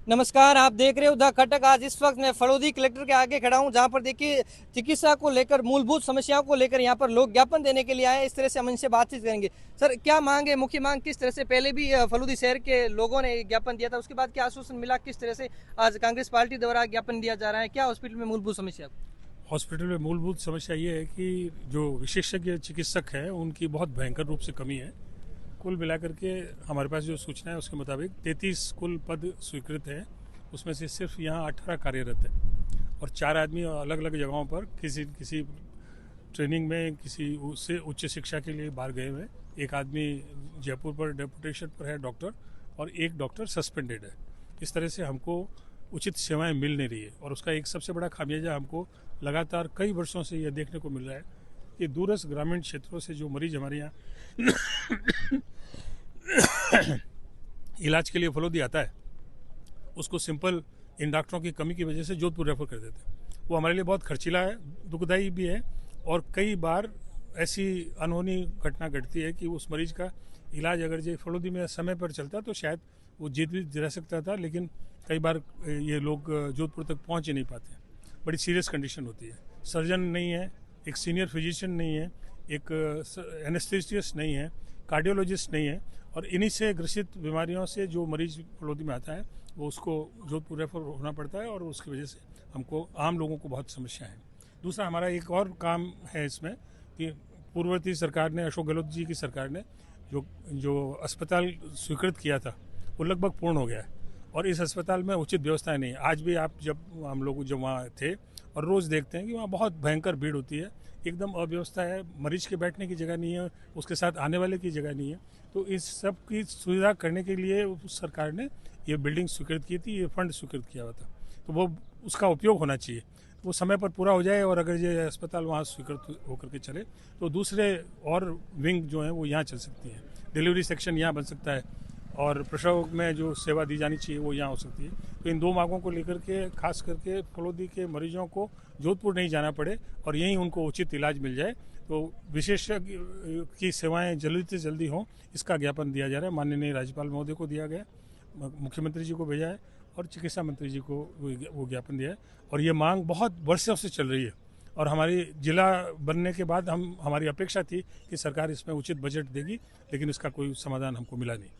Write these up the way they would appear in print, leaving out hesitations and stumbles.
नमस्कार, आप देख रहे हो द खटक। आज इस वक्त मैं फड़ौदी कलेक्टर के आगे खड़ा हूं, जहां पर देखिए चिकित्सा को लेकर, मूलभूत समस्याओं को लेकर यहाँ पर लोग ज्ञापन देने के लिए आए हैं। इस तरह से हम इनसे बातचीत करेंगे। सर, क्या मांग है, मुख्य मांग किस तरह से? पहले भी फलूदी शहर के लोगों ने ज्ञापन दिया था, उसके बाद क्या आश्वासन मिला? किस तरह से आज कांग्रेस पार्टी द्वारा ज्ञापन दिया जा रहा है? क्या हॉस्पिटल में मूलभूत समस्या? हॉस्पिटल में मूलभूत समस्या ये है कि जो विशेषज्ञ चिकित्सक हैं उनकी बहुत भयंकर रूप से कमी है। कुल मिलाकर के हमारे पास जो सूचना है उसके मुताबिक 33 कुल पद स्वीकृत हैं, उसमें से सिर्फ यहाँ 18 कार्यरत है और 4 आदमी अलग अलग जगहों पर किसी किसी ट्रेनिंग में, किसी उससे उच्च शिक्षा के लिए बाहर गए हुए। एक आदमी जयपुर पर डेपुटेशन पर है डॉक्टर, और एक डॉक्टर सस्पेंडेड है। इस तरह से हमको उचित सेवाएं मिल नहीं रही है और उसका एक सबसे बड़ा खामियाजा हमको लगातार कई वर्षों से यह देखने को मिल रहा है कि दूरस्थ ग्रामीण क्षेत्रों से जो मरीज हमारे यहाँ इलाज के लिए फलोदी आता है, उसको सिंपल इन डॉक्टरों की कमी की वजह से जोधपुर रेफर कर देते हैं। वो हमारे लिए बहुत खर्चीला है, दुखदायी भी है, और कई बार ऐसी अनहोनी घटना घटती है कि उस मरीज का इलाज अगर जो फलोदी में समय पर चलता तो शायद वो जीत भी रह सकता था, लेकिन कई बार ये लोग जोधपुर तक पहुंच ही नहीं पाते। बड़ी सीरियस कंडीशन होती है। सर्जन नहीं है, एक सीनियर फिजिशियन नहीं है, एक एनेस्थेसिस्ट नहीं है, कार्डियोलॉजिस्ट नहीं है, और इन्हीं से ग्रसित बीमारियों से जो मरीज फलोदी में आता है वो उसको जोधपुर रेफर होना पड़ता है, और उसकी वजह से हमको आम लोगों को बहुत समस्या है। दूसरा, हमारा एक और काम है इसमें कि पूर्ववर्ती सरकार ने, अशोक गहलोत जी की सरकार ने जो अस्पताल स्वीकृत किया था वो लगभग पूर्ण हो गया है, और इस अस्पताल में उचित व्यवस्थाएं नहीं है। आज भी आप हम लोग जब वहाँ थे और रोज़ देखते हैं कि वहाँ बहुत भयंकर भीड़ होती है, एकदम अव्यवस्था है, मरीज के बैठने की जगह नहीं है, उसके साथ आने वाले की जगह नहीं है। तो इस सब की सुविधा करने के लिए उस सरकार ने ये बिल्डिंग स्वीकृत की थी, ये फंड स्वीकृत किया हुआ था, तो वो उसका उपयोग होना चाहिए। वो समय पर पूरा हो जाए, और अगर ये अस्पताल वहाँ स्वीकृत होकर के चले तो दूसरे और विंग जो हैं वो यहाँ चल सकती हैं। डिलीवरी सेक्शन यहाँ बन सकता है, और प्रसव में जो सेवा दी जानी चाहिए वो यहाँ हो सकती है। तो इन दो मांगों को लेकर के खास करके फलोदी के मरीजों को जोधपुर नहीं जाना पड़े और यहीं उनको उचित इलाज मिल जाए, तो विशेषज्ञ की सेवाएं जल्दी से जल्दी हों, इसका ज्ञापन दिया जा रहा है। माननीय राज्यपाल महोदय को दिया गया, मुख्यमंत्री जी को भेजा है, और चिकित्सा मंत्री जी को वो ज्ञापन दिया है। और ये मांग बहुत वर्षों से चल रही है, और हमारी जिला बनने के बाद हमारी अपेक्षा थी कि सरकार इसमें उचित बजट देगी, लेकिन इसका कोई समाधान हमको मिला नहीं।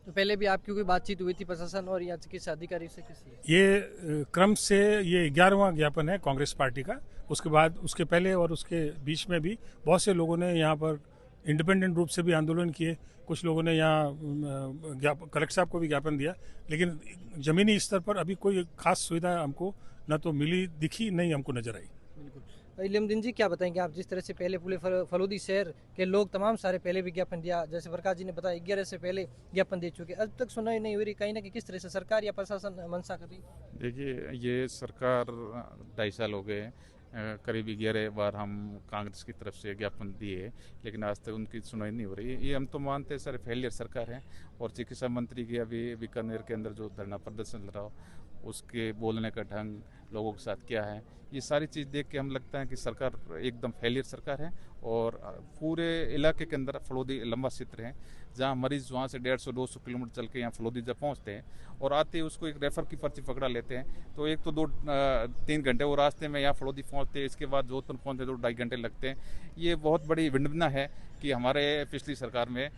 तो पहले भी आपकी कोई बातचीत हुई थी प्रशासन और या चिकित्सा अधिकारी से? किसी ये क्रम से ये 11वां ज्ञापन है कांग्रेस पार्टी का। उसके बाद, उसके पहले और उसके बीच में भी बहुत से लोगों ने यहाँ पर इंडिपेंडेंट रूप से भी आंदोलन किए। कुछ लोगों ने यहाँ कलेक्टर साहब को भी ज्ञापन दिया, लेकिन जमीनी स्तर पर अभी कोई खास सुविधा हमको न तो मिली, दिखी, नहीं हमको नजर आई। इलमदीन जी, क्या बताएंगे आप? जिस तरह से पहले पूरे फलोदी शहर के लोग तमाम सारे पहले भी ज्ञापन दिया, जैसे प्रकाश जी ने बताया 11 से पहले ज्ञापन दे चुके, अब तक सुनाई नहीं हो रही। कहीं ना कहीं किस तरह से सरकार या प्रशासन मंशा कर रही? देखिए, ये सरकार 2.5 साल हो गए, करीब 11 बार हम कांग्रेस की तरफ से ज्ञापन दिए, लेकिन आज तक उनकी सुनवाई नहीं हो रही। ये हम तो मानते हैं सर फेलियर सरकार है, और चिकित्सा मंत्री की अभी बीकानेर के अंदर जो धरना प्रदर्शन चल रहा हो, उसके बोलने का ढंग, लोगों के साथ क्या है, ये सारी चीज़ देख के हम लगता है कि सरकार एकदम फेलियर सरकार है। और पूरे इलाके के अंदर फलोदी लंबा क्षेत्र है, जहाँ मरीज वहाँ से 150-200 किलोमीटर चल के यहाँ फलोदी जब पहुँचते हैं और आते ही उसको एक रेफर की पर्ची पकड़ा लेते हैं, तो एक तो 2-3 घंटे वो रास्ते में यहाँ फलोदी पहुँचते हैं, इसके बाद जोधपुर पहुँचते 2-2.5 घंटे लगते हैं। ये बहुत बड़ी विडंबना है कि हमारे पिछली सरकार में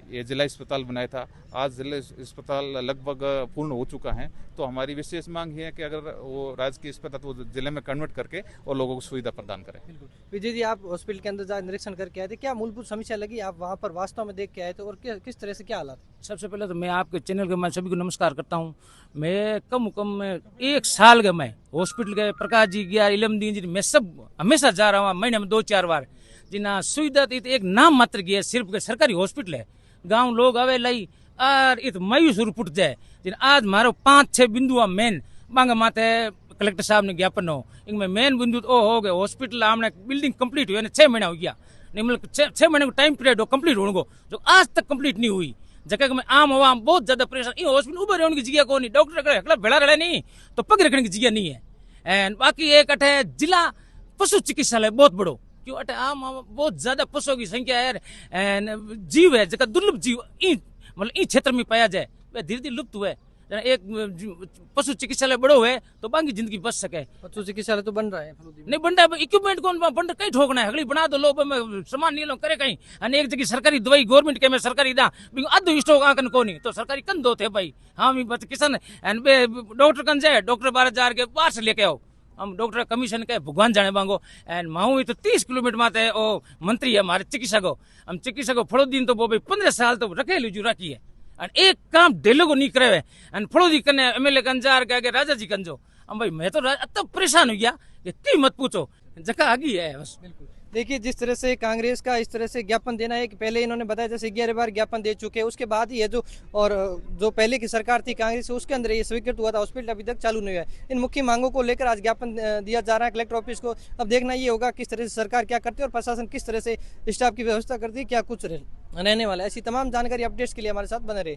ये जिला अस्पताल बनाया था, आज जिला अस्पताल लगभग पूर्ण हो चुका है। तो हमारी विशेष मांग है कि अगर वो राजकीय अस्पताल वो जिले में कन्वर्ट करके और लोगों को सुविधा प्रदान करें। विजय जी, आप हॉस्पिटल के अंदर जा निरीक्षण करके आए थे, क्या मूलभूत समस्या लगी? आप वहाँ पर वास्तव में देख के आए थे, और किस तरह से क्या हालात? सबसे पहले तो मैं आपके चैनल के मैं सभी को नमस्कार करता हूँ। मैं कम में 1 साल के मैं हॉस्पिटल गए, प्रकाश जी गया, इलमदीन जी, मैं सब हमेशा जा रहा हूँ, महीने में 2-4 बार। जिना सुविधा थी एक नाम मात्र की है, सिर्फ सरकारी हॉस्पिटल है, गांव लोग आवे लाई और इत मायूस रूप जाए। जिन आज मारो 5-6 बिंदु मेन मांगे माथे कलेक्टर साहब ने ज्ञापन हो, इनमें मेन बिंदु तो हो गए हॉस्पिटल हमने बिल्डिंग कंप्लीट हुई, 6 महीना हो गया, नहीं मतलब 6 महीने को टाइम पीरियड हो कंप्लीट होने को, जो आज तक कंप्लीट नहीं हुई। जगह में आम आवाम बहुत ज्यादा परेशान, हॉस्पिटल उबर रहने की जगह को नहीं, डॉक्टर भेड़ा रहे नहीं तो पग रखने की जगह नहीं है। एंड बाकी एक अठे जिला पशु चिकित्सालय बहुत बड़ो, क्यों अटे आम बहुत ज्यादा पशुओं की संख्या है, एंड जीव है जगह दुर्लभ जीव मतलब इस क्षेत्र में पाया जाए, वह धीरे धीरे लुप्त हुए। जना एक पशु चिकित्सालय बड़ो है तो बाकी जिंदगी बच सके। पशु चिकित्सालय तो बन रहा है फलूदी में। नहीं बन रहा है इक्विपमेंट कौन बन कहीं ठोकना है हगली बना दो लोग सामान नहीं लो करे कहीं अने एक जगह सरकारी दवाई गवर्नमेंट के में सरकारी दा अध स्टॉक आकन को नहीं तो सरकारी कन दो थे भाई हाँ भी किसान एन डॉक्टर कन जाए डॉक्टर 12,000 के बाहर से लेके आओ हम डॉक्टर कमीशन के भगवान जाने मांगो एंड माऊ तो 30 किलोमीटर माते ओ मंत्री है हमारे चिकित्सक हम चिकित्सक फड़ोदी तो वो भाई 15 साल तो रखे लीजू रखी है और एक काम डेलो को नहीं करे एंड फड़ोदी कने एमएलए कंजार के आगे राजा जी कंजो हम भाई मैं तो तब परेशान हो गया कि की मत पूछो जगह आगी है बस। बिल्कुल देखिए जिस तरह से कांग्रेस का इस तरह से ज्ञापन देना है कि पहले इन्होंने बताया जैसे 11 बार ज्ञापन दे चुके हैं उसके बाद ही है जो पहले की सरकार थी कांग्रेस उसके अंदर ये स्वीकृत हुआ था हॉस्पिटल अभी तक चालू नहीं हुआ है। इन मुख्य मांगों को लेकर आज ज्ञापन दिया जा रहा है कलेक्टर ऑफिस को। अब देखना ये होगा किस तरह से सरकार क्या करती है और प्रशासन किस तरह से स्टाफ की व्यवस्था करती है क्या कुछ रहने वाला है। ऐसी तमाम जानकारी अपडेट्स के लिए हमारे साथ बने रहे।